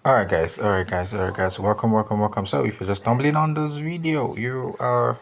All right, guys. Welcome. So, if you're just stumbling on this video, you are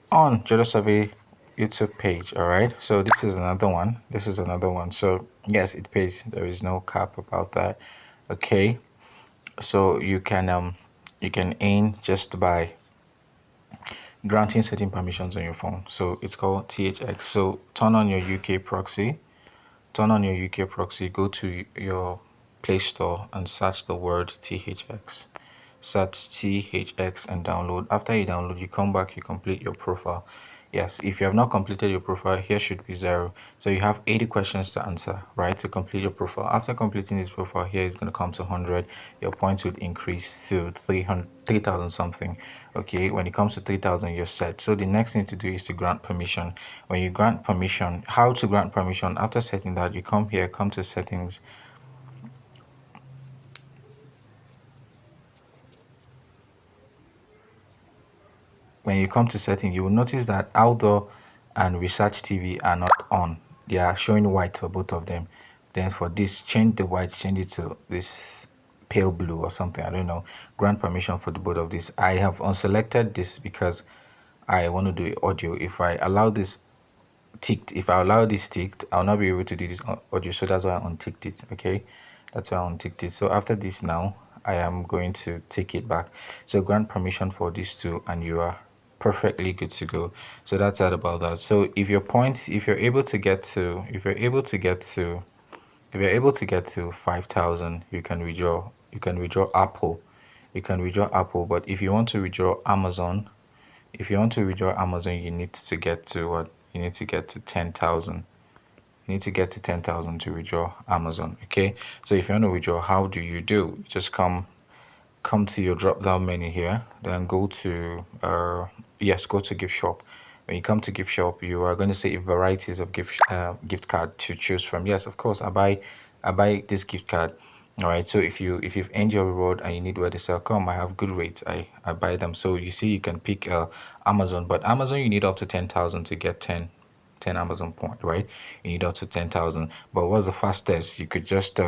on Jodo Survey YouTube page. All right. So, this is another one. So, yes, it pays. There is no cap about that. Okay. So, you can aim just by granting certain permissions on your phone. So, it's called THX. So, turn on your UK proxy. Turn on your UK proxy, go to your Play Store and search the word THX. Search THX and download. After you download, you come back, you complete your profile. Yes, if you have not completed your profile, here should be 0. So you have 80 questions to answer, right, to complete your profile. After completing this profile, here is going to come to 100. Your points would increase to 3,000 something. Okay, when it comes to 3,000, you're set. So the next thing to do is to grant permission. When you grant permission, how to grant permission? After setting that, you come here, come to settings. When you come to setting, you will notice that outdoor and research TV are not on. They are showing white for both of them. Then for this, change the white, change it to this pale blue or something. I don't know. Grant permission for the both of this. I have unselected this because I want to do audio. If I allow this ticked, if I allow this ticked, I'll not be able to do this audio. So that's why I unticked it. Okay, that's why I unticked it. So after this now, I am going to take it back. So grant permission for these two, and you are perfectly good to go. So that's that about that. So if your points, if you're able to get to, if you're able to get to 5,000, you can withdraw. You can withdraw Apple. You can withdraw Apple, but if you want to withdraw Amazon, you need to get to what? You need to get to 10,000. You need to get to 10,000 to withdraw Amazon. Okay. So if you want to withdraw, how do? Just come to your drop down menu here, then go to go to gift shop. When you come to gift shop, you are going to see varieties of gift card to choose from. Yes, of course, I buy this gift card. All right, so if you've earned your reward and you need where to sell, come, I have good rates. I buy them. So you see, you can pick Amazon, but Amazon you need up to 10,000 to get 10 Amazon point, right? You need up to 10,000. But what's the fastest? You could just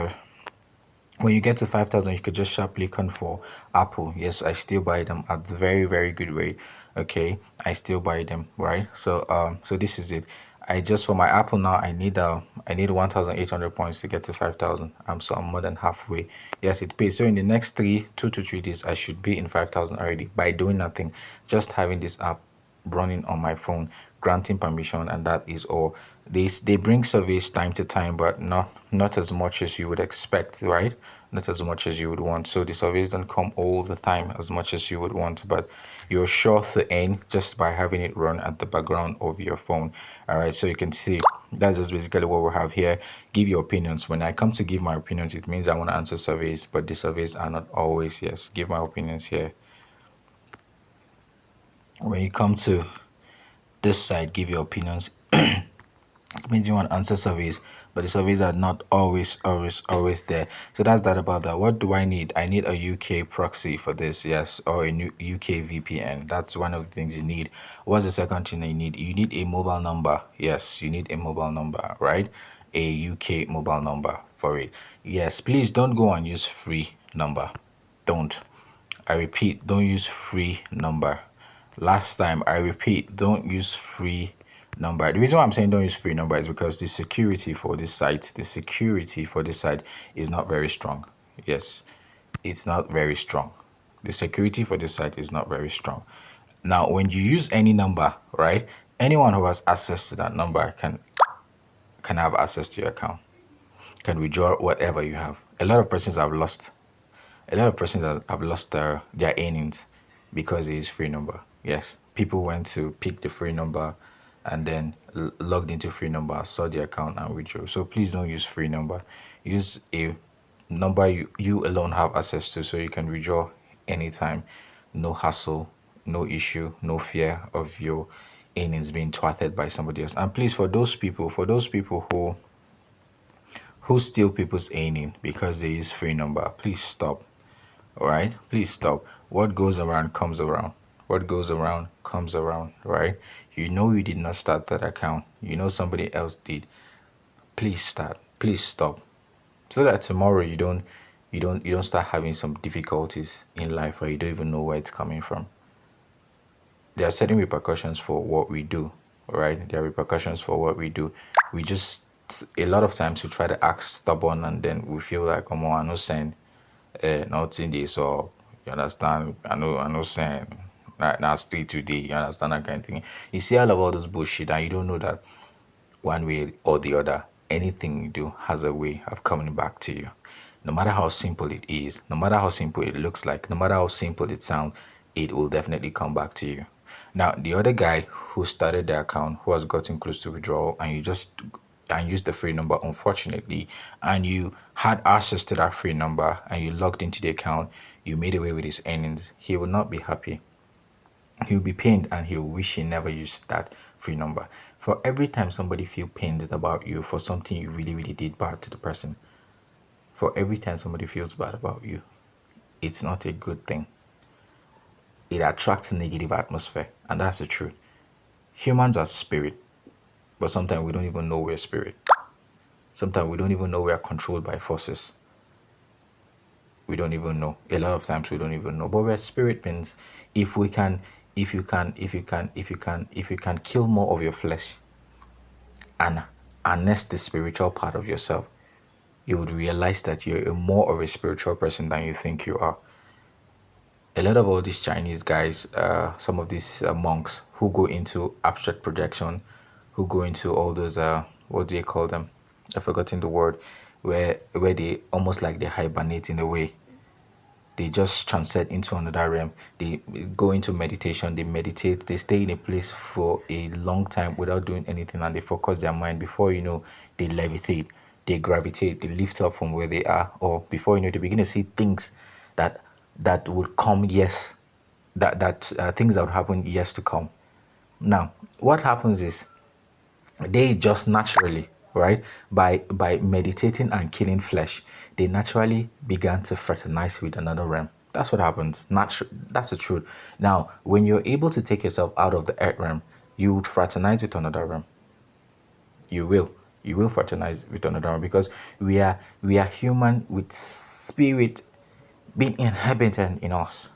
when you get to 5,000, you could just sharply con for Apple. Yes, I still buy them at very, very good rate. Okay, I still buy them, right? So this is it. I just for my Apple now, I need 1,800 points to get to 5,000. I'm more than halfway. Yes, it pays. So in the next 2 to 3 days, I should be in 5,000 already by doing nothing, just having this app running on my phone, granting permission, and that is all. They bring surveys time to time, but not as much as you would expect, right? Not as much as you would want. So the surveys don't come all the time as much as you would want, but you're sure to earn just by having it run at the background of your phone. All right, so you can see that's just basically what we have here. Give your opinions. When I come to give my opinions, it means I want to answer surveys, but the surveys are not always yes. Give my opinions here. When you come to this side, give your opinions. It means you want to answer surveys, but the surveys are not always there. So that's that about that. What do I need? I need a UK proxy for this, yes, or a new UK VPN. That's one of the things you need. What's the second thing you need? You need a mobile number. Yes, you need a mobile number, right? A UK mobile number for it. Yes, please don't go and use free number. Don't. I repeat, don't use free number. Last time, I repeat, don't use free number. The reason why I'm saying don't use free number is because the security for this site is not very strong. Yes, it's not very strong. The security for this site is not very strong. Now, when you use any number, right? Anyone who has access to that number can have access to your account, can withdraw whatever you have. A lot of persons have lost their earnings because it is free number. Yes, people went to pick the free number and then logged into free number, saw the account and withdrew. So please don't use free number. Use a number you alone have access to so you can withdraw anytime. No hassle, no issue, no fear of your earnings being twatted by somebody else. And please, for those people who steal people's earning because they use free number, please stop. All right, please stop. What goes around comes around. What goes around comes around, right? You know you did not start that account. You know somebody else did. Please start. Please stop. So that tomorrow you don't start having some difficulties in life, or you don't even know where it's coming from. There are certain repercussions for what we do, right? There are repercussions for what we do. We just, a lot of times we try to act stubborn, and then we feel like, oh, I no send, nothing this, or you understand? I know saying, right now, stay today, you understand that kind of thing. You see all of all those bullshit, and you don't know that one way or the other, anything you do has a way of coming back to you. No matter how simple it is, no matter how simple it looks like, no matter how simple it sounds, it will definitely come back to you. Now, the other guy who started the account, who has gotten close to withdrawal, and you just and used the free number, unfortunately, and you had access to that free number and you logged into the account, you made away with his earnings, he will not be happy. He'll be pained and he'll wish he never used that free number. For every time somebody feel pained about you for something you really, really did bad to the person, for every time somebody feels bad about you, it's not a good thing. It attracts a negative atmosphere, and that's the truth. Humans are spirit, but sometimes we don't even know we're spirit. Sometimes we don't even know we are controlled by forces. We don't even know. A lot of times we don't even know. But we're spirit beings. If we can, if you can kill more of your flesh and harness the spiritual part of yourself, you would realize that you're more of a spiritual person than you think you are. A lot of all these Chinese guys, some of these monks who go into abstract projection, who go into all those, what do you call them? I've forgotten the word, where they almost like they hibernate in a way. They just transcend into another realm. They go into meditation, they meditate, they stay in a place for a long time without doing anything, and they focus their mind. Before you know, they levitate, they gravitate, they lift up from where they are, or before you know, they begin to see things that will come, yes, that things that would happen years to come. Now, what happens is they just naturally, right, by meditating and killing flesh, they naturally began to fraternize with another realm. That's what happens. That's the truth. Now, when you're able to take yourself out of the earth realm, you would fraternize with another realm. You will fraternize with another realm, because we are human with spirit being inhabited in us.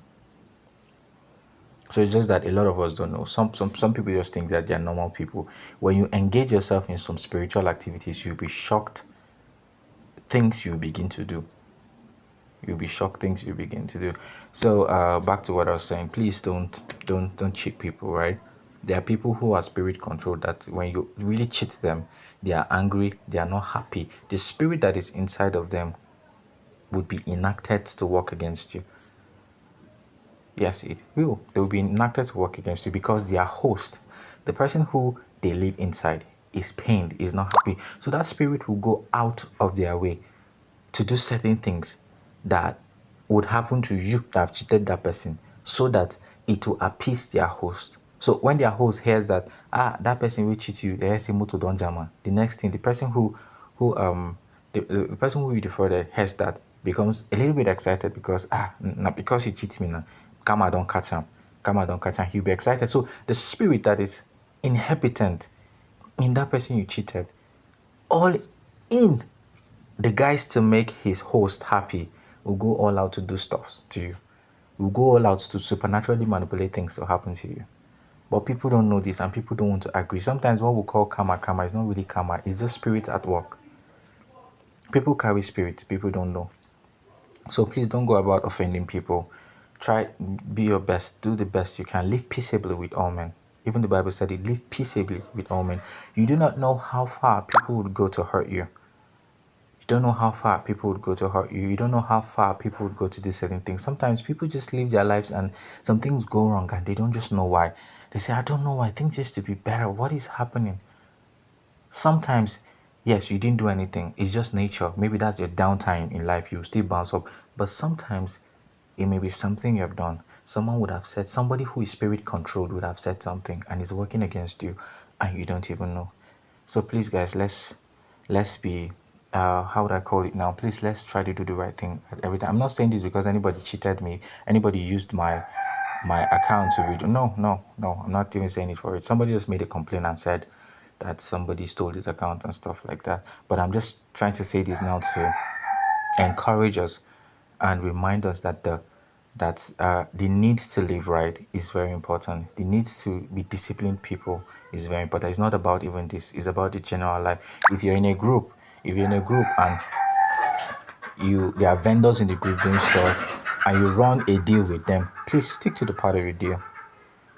So it's just that a lot of us don't know. Some people just think that they're normal people. When you engage yourself in some spiritual activities, you'll be shocked things you begin to do. You'll be shocked things you begin to do. So back to what I was saying. Please don't cheat people, right? There are people who are spirit controlled that when you really cheat them, they are angry, they are not happy. The spirit that is inside of them would be enacted to work against you. Yes, it will. They will be enacted to work against you, because their host, the person who they live inside, is pained, is not happy. So that spirit will go out of their way to do certain things that would happen to you that have cheated that person, so that it will appease their host. So when their host hears that, that person will cheat you, they say moto don jama. The next thing, the person the person who you defrauded hears that, becomes a little bit excited, because because he cheats me now, karma don't catch him. Karma don't catch him. He'll be excited. So the spirit that is inhabitant in that person you cheated, all in the guys to make his host happy, will go all out to do stuff to you. Will go all out to supernaturally manipulate things to happen to you. But people don't know this, and people don't want to agree. Sometimes what we call karma is not really karma. It's just spirit at work. People carry spirit. People don't know. So please don't go about offending people. Try, be your best. Do the best you can. Live peaceably with all men. Even the Bible said it. Live peaceably with all men. You do not know how far people would go to hurt you. You don't know how far people would go to hurt you. You don't know how far people would go to do certain things. Sometimes people just live their lives and some things go wrong and they don't just know why. They say, I don't know why. Things used to be better. What is happening? Sometimes, yes, you didn't do anything. It's just nature. Maybe that's your downtime in life. You still bounce up. But sometimes it may be something you have done. Someone would have said, somebody who is spirit controlled would have said something and is working against you and you don't even know. So please, guys, let's be how would I call it now? Please, let's try to do the right thing at every time. I'm not saying this because anybody cheated me, anybody used my account to read. No, I'm not even saying it for it. Somebody just made a complaint and said that somebody stole his account and stuff like that. But I'm just trying to say this now to encourage us. and remind us that the needs to live right is very important. The needs to be disciplined people is very important. It's not about even this. It's about the general life. If you're in a group and there are vendors in the group doing stuff, and you run a deal with them, please stick to the part of your deal.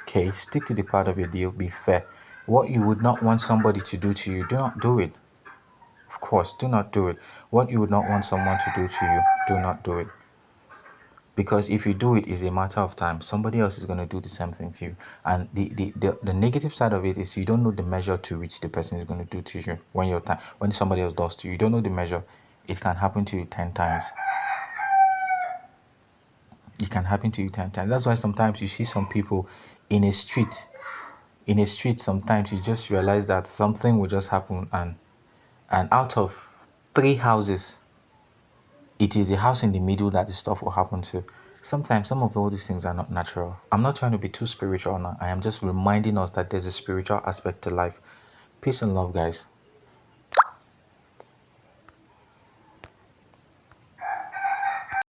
Okay, stick to the part of your deal. Be fair. What you would not want somebody to do to you, do not do it. Of course, do not do it. What you would not want someone to do to you, do not do it. Because if you do it, it's a matter of time. Somebody else is going to do the same thing to you. And the negative side of it is you don't know the measure to which the person is going to do to you when somebody else does to you. You don't know the measure. It can happen to you 10 times. It can happen to you 10 times. That's why sometimes you see some people in a street. In a street, sometimes you just realize that something will just happen, and out of 3 houses, it is the house in the middle that the stuff will happen to. Sometimes some of all these things are not natural. I'm not trying to be too spiritual now. I am just reminding us that there's a spiritual aspect to life. Peace and love, guys.